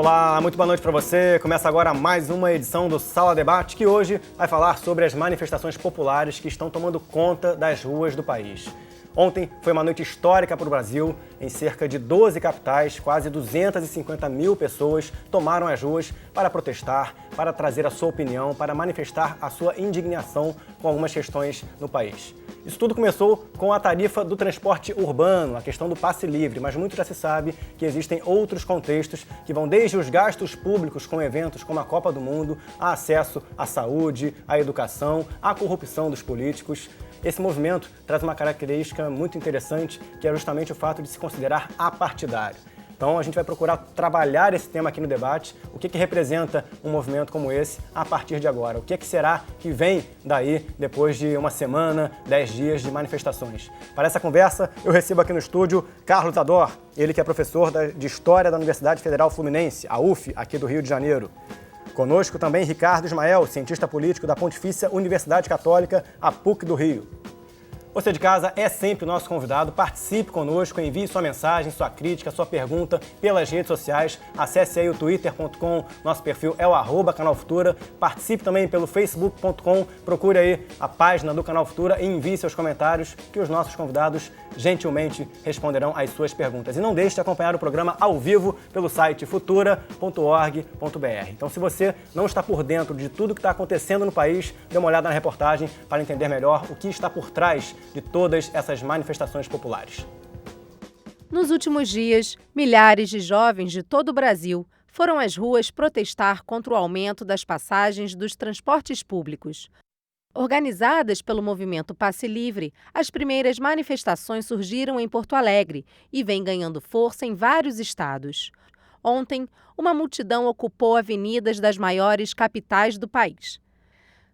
Olá, muito boa noite para você. Começa agora mais uma edição do Sala Debate, que hoje vai falar sobre as manifestações populares que estão tomando conta das ruas do país. Ontem foi uma noite histórica para o Brasil. Em cerca de 12 capitais, quase 250 mil pessoas tomaram as ruas para protestar, para trazer a sua opinião, para manifestar a sua indignação com algumas questões no país. Isso tudo começou com a tarifa do transporte urbano, a questão do passe livre, mas muito já se sabe que existem outros contextos que vão desde os gastos públicos com eventos como a Copa do Mundo, a acesso à saúde, à educação, à corrupção dos políticos. Esse movimento traz uma característica muito interessante, que é justamente o fato de se considerar apartidário. Então a gente vai procurar trabalhar esse tema aqui no debate, o que representa um movimento como esse a partir de agora, o que será que vem daí depois de uma semana, 10 dias de manifestações. Para essa conversa, eu recebo aqui no estúdio Carlos Ador, ele que é professor de História da Universidade Federal Fluminense, a UF, aqui do Rio de Janeiro. Conosco também Ricardo Ismael, cientista político da Pontifícia Universidade Católica, a PUC do Rio. Você de casa é sempre o nosso convidado, participe conosco, envie sua mensagem, sua crítica, sua pergunta pelas redes sociais. Acesse aí o twitter.com, nosso perfil é o @Canal Futura. Participe também pelo facebook.com, procure aí a página do Canal Futura e envie seus comentários que os nossos convidados gentilmente responderão às suas perguntas. E não deixe de acompanhar o programa ao vivo pelo site futura.org.br. Então, se você não está por dentro de tudo que está acontecendo no país, dê uma olhada na reportagem para entender melhor o que está por trás de todas essas manifestações populares. Nos últimos dias, milhares de jovens de todo o Brasil foram às ruas protestar contra o aumento das passagens dos transportes públicos. Organizadas pelo movimento Passe Livre, as primeiras manifestações surgiram em Porto Alegre e vêm ganhando força em vários estados. Ontem, uma multidão ocupou avenidas das maiores capitais do país.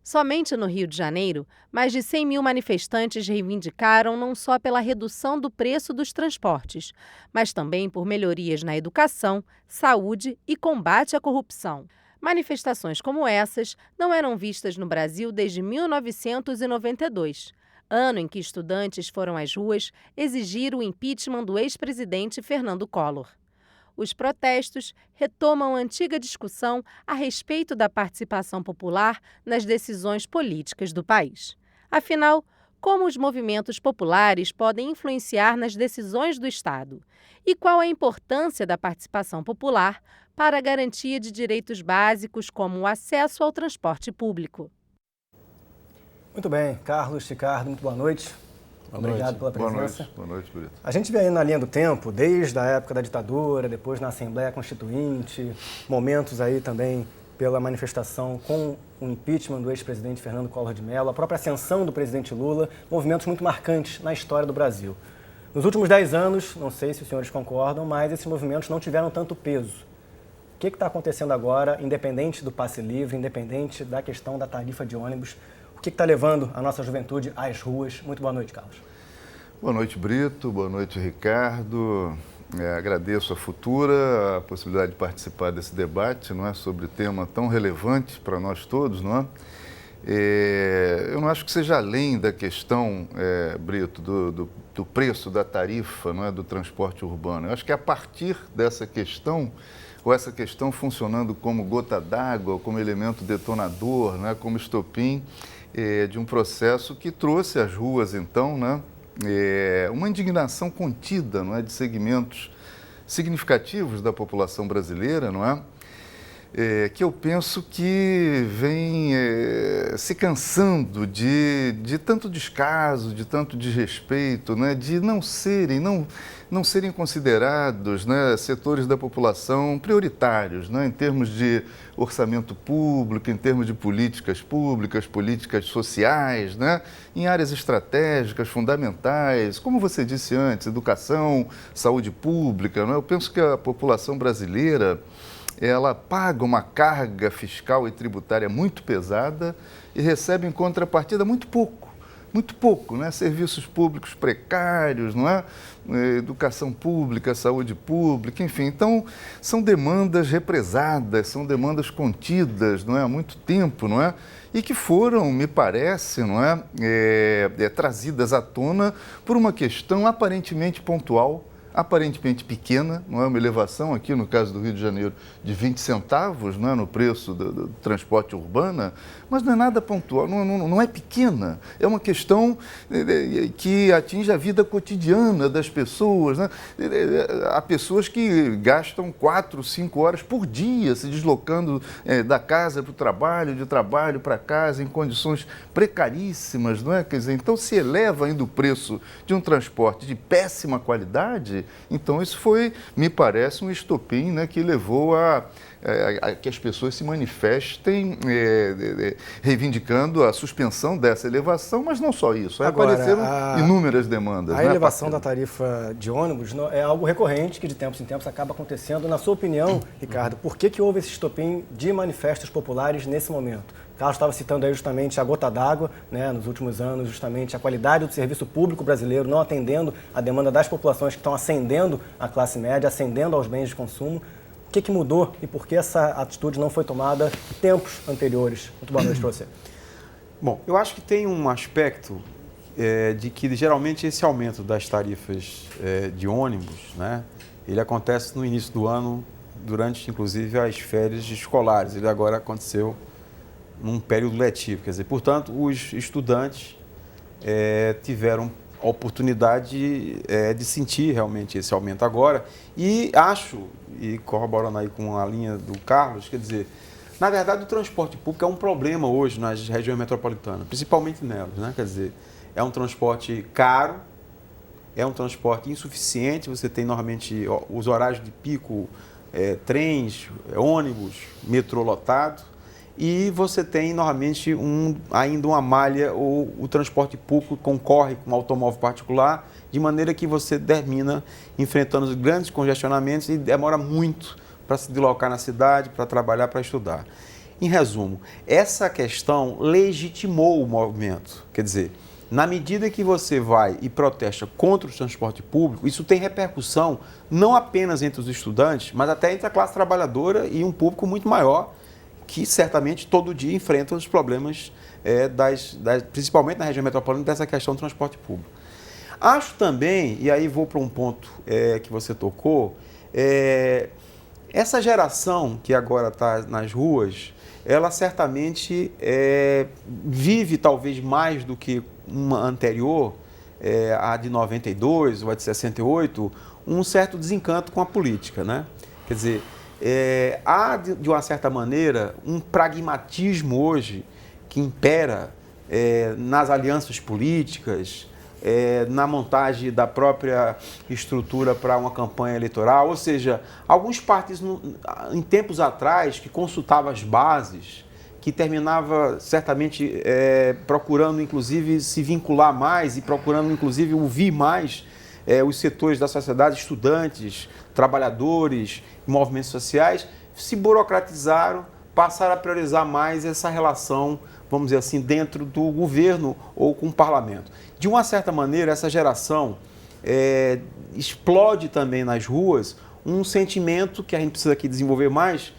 Somente no Rio de Janeiro, mais de 100 mil manifestantes reivindicaram não só pela redução do preço dos transportes, mas também por melhorias na educação, saúde e combate à corrupção. Manifestações como essas não eram vistas no Brasil desde 1992, ano em que estudantes foram às ruas exigir o impeachment do ex-presidente Fernando Collor. Os protestos retomam a antiga discussão a respeito da participação popular nas decisões políticas do país. Afinal, como os movimentos populares podem influenciar nas decisões do Estado? E qual a importância da participação popular para a garantia de direitos básicos como o acesso ao transporte público? Muito bem, Carlos, Ricardo, muito boa noite. Obrigado pela presença. Boa noite, Brito. A gente vê aí na linha do tempo, desde a época da ditadura, depois na Assembleia Constituinte, momentos aí também pela manifestação com o impeachment do ex-presidente Fernando Collor de Mello, a própria ascensão do presidente Lula, movimentos muito marcantes na história do Brasil. Nos últimos 10 anos, não sei se os senhores concordam, mas esses movimentos não tiveram tanto peso. O que está acontecendo agora, independente do passe livre, independente da questão da tarifa de ônibus? O que está levando a nossa juventude às ruas? Muito boa noite, Carlos. Boa noite, Brito. Boa noite, Ricardo. Agradeço a Futura a possibilidade de participar desse debate, não é, sobre tema tão relevante para nós todos, não é? Eu não acho que seja além da questão, Brito, do preço da tarifa, não é, do transporte urbano. Eu acho que a partir dessa questão, ou essa questão funcionando como gota d'água, como elemento detonador, né, como estopim, de um processo que trouxe às ruas, então, né, uma indignação contida, não é, de segmentos significativos da população brasileira, não é? Que eu penso que vem se cansando de tanto descaso, de tanto desrespeito, né, de não serem considerados, né, setores da população prioritários, né, em termos de orçamento público, em termos de políticas públicas, políticas sociais, né, em áreas estratégicas fundamentais, como você disse antes, educação, saúde pública, né? Eu penso que a população brasileira ela paga uma carga fiscal e tributária muito pesada e recebe em contrapartida muito pouco, né? Serviços públicos precários, não é? Educação pública, saúde pública, enfim. Então, são demandas represadas, são demandas contidas, não é? Há muito tempo, não é? E que foram, me parece, não é? Trazidas à tona por uma questão aparentemente pontual, aparentemente pequena, não é uma elevação aqui, no caso do Rio de Janeiro, de 20 centavos, não é, no preço do transporte urbano, mas não é nada pontual, não é pequena, é uma questão que atinge a vida cotidiana das pessoas, né? Há pessoas que gastam 4, 5 horas por dia se deslocando da casa para o trabalho, de trabalho para casa, em condições precaríssimas, não é? Quer dizer, então se eleva ainda o preço de um transporte de péssima qualidade, então isso foi, me parece, um estopim, né, que levou a que as pessoas se manifestem reivindicando a suspensão dessa elevação, mas não só isso, apareceram inúmeras demandas. A elevação da tarifa de ônibus é algo recorrente que de tempos em tempos acaba acontecendo. Na sua opinião, Ricardo, por que houve esse estopim de manifestos populares nesse momento? O Carlos estava citando aí justamente a gota d'água, né, nos últimos anos, justamente a qualidade do serviço público brasileiro não atendendo a demanda das populações que estão ascendendo à classe média, ascendendo aos bens de consumo. O que mudou e por que essa atitude não foi tomada em tempos anteriores? Muito boa noite para você. Bom, eu acho que tem um aspecto de que geralmente esse aumento das tarifas de ônibus, né, ele acontece no início do ano, durante inclusive as férias escolares. Ele agora aconteceu num período letivo, quer dizer, portanto, os estudantes tiveram a oportunidade de sentir realmente esse aumento agora e acho, e corroborando aí com a linha do Carlos, quer dizer, na verdade o transporte público é um problema hoje nas regiões metropolitanas, principalmente nelas, né? Quer dizer, é um transporte caro, é um transporte insuficiente, você tem normalmente os horários de pico, trens, ônibus, metrô lotado, e você tem, normalmente, ainda uma malha, ou o transporte público concorre com o automóvel particular, de maneira que você termina enfrentando os grandes congestionamentos e demora muito para se deslocar na cidade, para trabalhar, para estudar. Em resumo, essa questão legitimou o movimento. Quer dizer, na medida que você vai e protesta contra o transporte público, isso tem repercussão não apenas entre os estudantes, mas até entre a classe trabalhadora e um público muito maior, que certamente todo dia enfrenta os problemas, principalmente na região metropolitana, dessa questão do transporte público. Acho também, e aí vou para um ponto que você tocou, essa geração que agora está nas ruas, ela certamente vive talvez mais do que uma anterior, a de 92 ou a de 68, um certo desencanto com a política, né? Quer dizer, há, de uma certa maneira, um pragmatismo hoje que impera nas alianças políticas, na montagem da própria estrutura para uma campanha eleitoral. Ou seja, alguns partidos, em tempos atrás, que consultavam as bases, que terminava certamente procurando, inclusive, se vincular mais e procurando, inclusive, ouvir mais os setores da sociedade, estudantes, trabalhadores, movimentos sociais, se burocratizaram, passaram a priorizar mais essa relação, vamos dizer assim, dentro do governo ou com o parlamento. De uma certa maneira, essa geração explode também nas ruas um sentimento que a gente precisa aqui desenvolver mais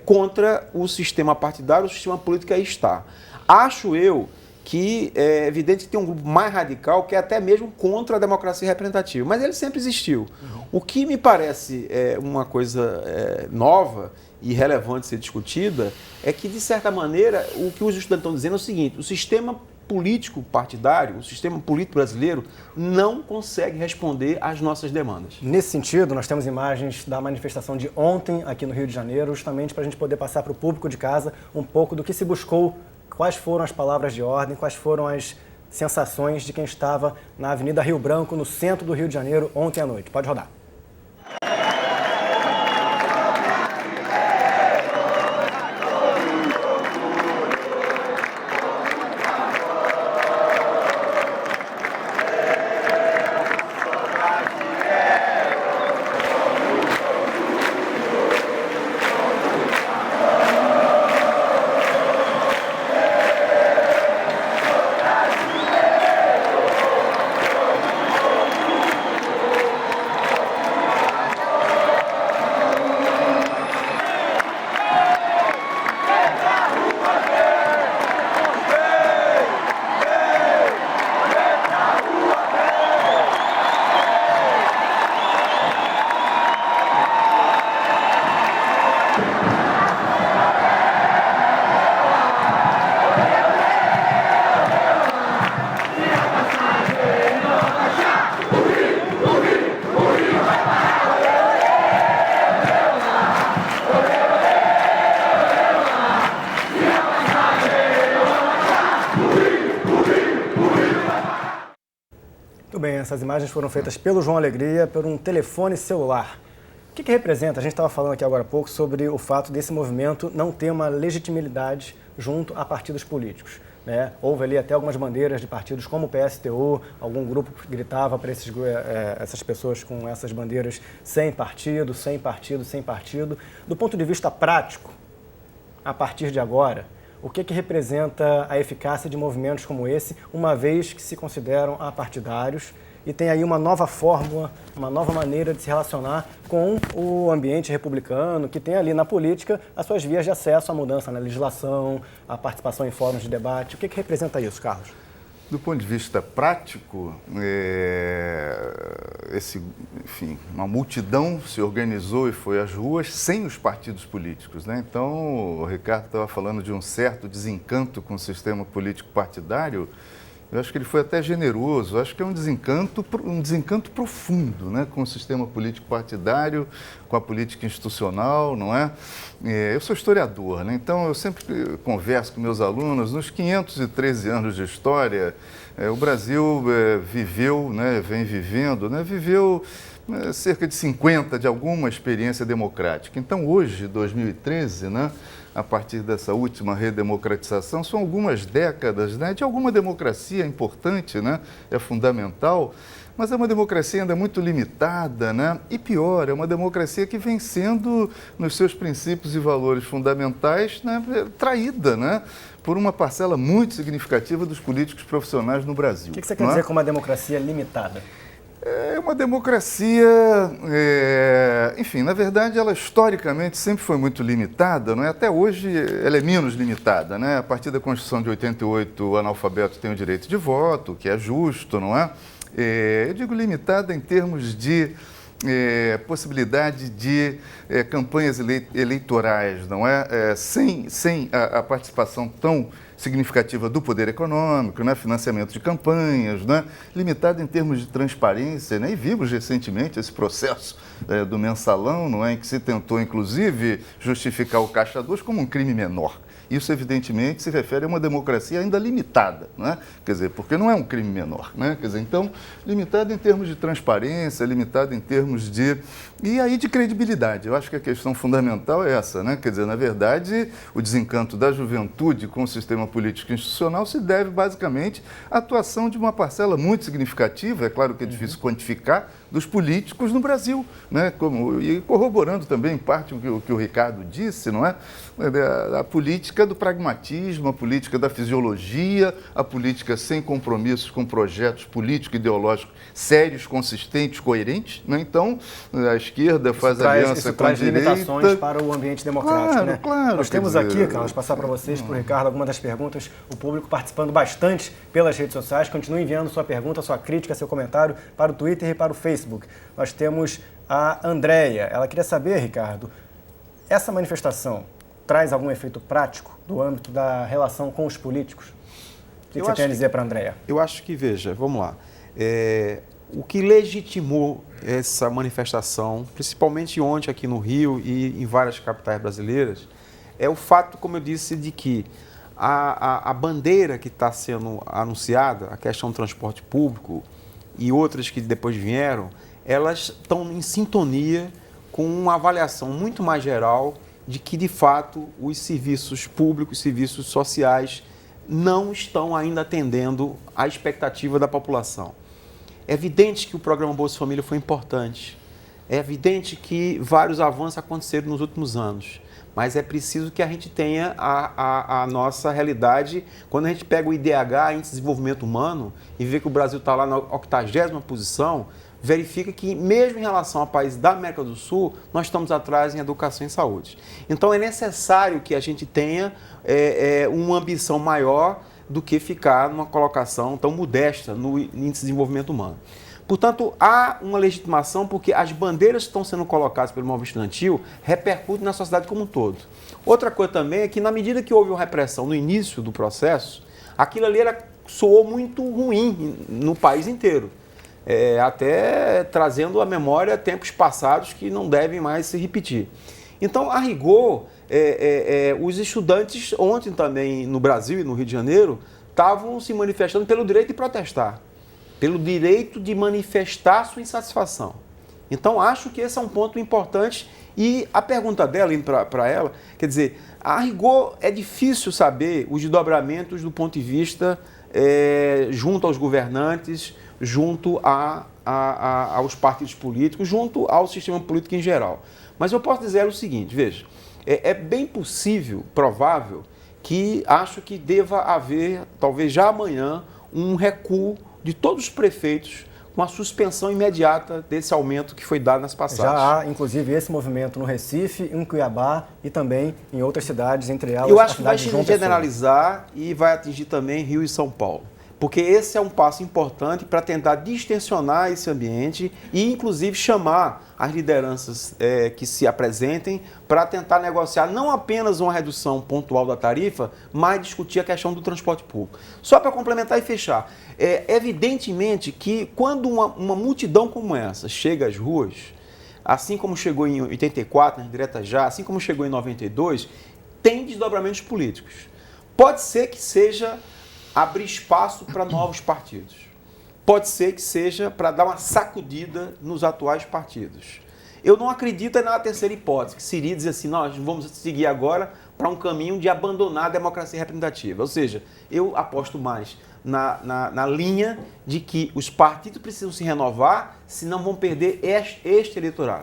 contra o sistema partidário, o sistema político aí está. Acho eu que é evidente que tem um grupo mais radical que é até mesmo contra a democracia representativa, mas ele sempre existiu. O que me parece uma coisa nova e relevante ser discutida é que, de certa maneira, o que os estudantes estão dizendo é o seguinte: o sistema político partidário, o sistema político brasileiro não consegue responder às nossas demandas. Nesse sentido, nós temos imagens da manifestação de ontem aqui no Rio de Janeiro, justamente para a gente poder passar para o público de casa um pouco do que se buscou. Quais foram as palavras de ordem, quais foram as sensações de quem estava na Avenida Rio Branco, no centro do Rio de Janeiro, ontem à noite. Pode rodar. bem, essas imagens foram feitas pelo João Alegria, por um telefone celular. O que representa? A gente estava falando aqui agora há pouco sobre o fato desse movimento não ter uma legitimidade junto a partidos políticos. Né? Houve ali até algumas bandeiras de partidos como o PSTU, algum grupo gritava para essas pessoas com essas bandeiras sem partido, sem partido, sem partido. Do ponto de vista prático, a partir de agora, o que representa a eficácia de movimentos como esse, uma vez que se consideram apartidários e tem aí uma nova fórmula, uma nova maneira de se relacionar com o ambiente republicano, que tem ali na política as suas vias de acesso à mudança na legislação, à participação em fóruns de debate. O que representa isso, Carlos? Do ponto de vista prático, uma multidão se organizou e foi às ruas sem os partidos políticos, né? Então, o Ricardo estava falando de um certo desencanto com o sistema político partidário. Eu acho que ele foi até generoso, eu acho que é um desencanto profundo, né, com o sistema político partidário, com a política institucional, não é? Eu sou historiador, né, então eu sempre converso com meus alunos, nos 513 anos de história, o Brasil viveu, né, vem vivendo, né, viveu cerca de 50 de alguma experiência democrática. Então hoje, 2013, né, a partir dessa última redemocratização, são algumas décadas, né, de alguma democracia importante, né, é fundamental, mas é uma democracia ainda muito limitada, né, e pior, é uma democracia que vem sendo, nos seus princípios e valores fundamentais, né, traída, né, por uma parcela muito significativa dos políticos profissionais no Brasil. O que você quer dizer com uma democracia limitada? É uma democracia, enfim, na verdade ela historicamente sempre foi muito limitada, não é? Até hoje ela é menos limitada, né? A partir da Constituição de 88, o analfabeto tem o direito de voto, que é justo, não é? Eu digo limitada em termos de possibilidade de campanhas eleitorais, não é? Sem a participação tão significativa do poder econômico, né? Financiamento de campanhas, né? Limitado em termos de transparência, né? E vimos recentemente esse processo do mensalão, não é? Em que se tentou, inclusive, justificar o Caixa 2 como um crime menor. Isso, evidentemente, se refere a uma democracia ainda limitada, né? Quer dizer, porque não é um crime menor, né? Quer dizer, então, limitado em termos de transparência, limitado em termos de... E aí de credibilidade. Eu acho que a questão fundamental é essa, né? Quer dizer, na verdade, o desencanto da juventude com o sistema político institucional se deve, basicamente, à atuação de uma parcela muito significativa, é claro que é difícil quantificar, dos políticos no Brasil, né? E corroborando também, em parte, o que o Ricardo disse, não é? A política do pragmatismo, a política da fisiologia, a política sem compromissos com projetos político-ideológicos sérios, consistentes, coerentes, né? Então, a esquerda faz aliança com a direita. Isso traz limitações para o ambiente democrático, claro, né? Claro. Nós temos aqui, Carlos, passar para vocês, para o Ricardo, algumas das perguntas, o público participando bastante pelas redes sociais. Continue enviando sua pergunta, sua crítica, seu comentário para o Twitter e para o Facebook. Nós temos a Andréia. Ela queria saber, Ricardo, essa manifestação traz algum efeito prático do âmbito da relação com os políticos? O que você tem a dizer para a Andréia? Eu acho que, veja, vamos lá. O que legitimou essa manifestação, principalmente ontem aqui no Rio e em várias capitais brasileiras, é o fato, como eu disse, de que a bandeira que está sendo anunciada, a questão do transporte público e outras que depois vieram, elas estão em sintonia com uma avaliação muito mais geral de que, de fato, os serviços públicos, serviços sociais, não estão ainda atendendo à expectativa da população. É evidente que o programa Bolsa Família foi importante. É evidente que vários avanços aconteceram nos últimos anos. Mas é preciso que a gente tenha a nossa realidade. Quando a gente pega o IDH, Índice de Desenvolvimento Humano, e vê que o Brasil está lá na 80ª posição, verifica que, mesmo em relação a países da América do Sul, nós estamos atrás em educação e saúde. Então, é necessário que a gente tenha uma ambição maior do que ficar numa colocação tão modesta no Índice de Desenvolvimento Humano. Portanto, há uma legitimação porque as bandeiras que estão sendo colocadas pelo movimento estudantil repercutem na sociedade como um todo. Outra coisa também é que, na medida que houve uma repressão no início do processo, aquilo ali soou muito ruim no país inteiro, até trazendo à memória tempos passados que não devem mais se repetir. Então, a rigor, os estudantes ontem também no Brasil e no Rio de Janeiro estavam se manifestando pelo direito de protestar. pelo direito de manifestar sua insatisfação. Então, acho que esse é um ponto importante. E a pergunta dela, indo para ela, quer dizer, a rigor é difícil saber os desdobramentos do ponto de vista junto aos governantes, junto aos partidos políticos, junto ao sistema político em geral. Mas eu posso dizer o seguinte, veja, é bem possível, provável, que acho que deva haver, talvez já amanhã, um recuo de todos os prefeitos com a suspensão imediata desse aumento que foi dado nas passagens. Já há, inclusive, esse movimento no Recife, em Cuiabá e também em outras cidades, entre elas eu a acho que vai cidade de João Pessoa. generalizar e vai atingir também Rio e São Paulo. Porque esse é um passo importante para tentar distensionar esse ambiente e, inclusive, chamar as lideranças que se apresentem para tentar negociar não apenas uma redução pontual da tarifa, mas discutir a questão do transporte público. Só para complementar e fechar, evidentemente que quando uma multidão como essa chega às ruas, assim como chegou em 84, nas diretas já, assim como chegou em 92, tem desdobramentos políticos. Pode ser que seja abrir espaço para novos partidos. Pode ser que seja para dar uma sacudida nos atuais partidos. Eu não acredito na terceira hipótese, que seria dizer assim, nós vamos seguir agora para um caminho de abandonar a democracia representativa. Ou seja, eu aposto mais na linha de que os partidos precisam se renovar, senão vão perder este eleitorado.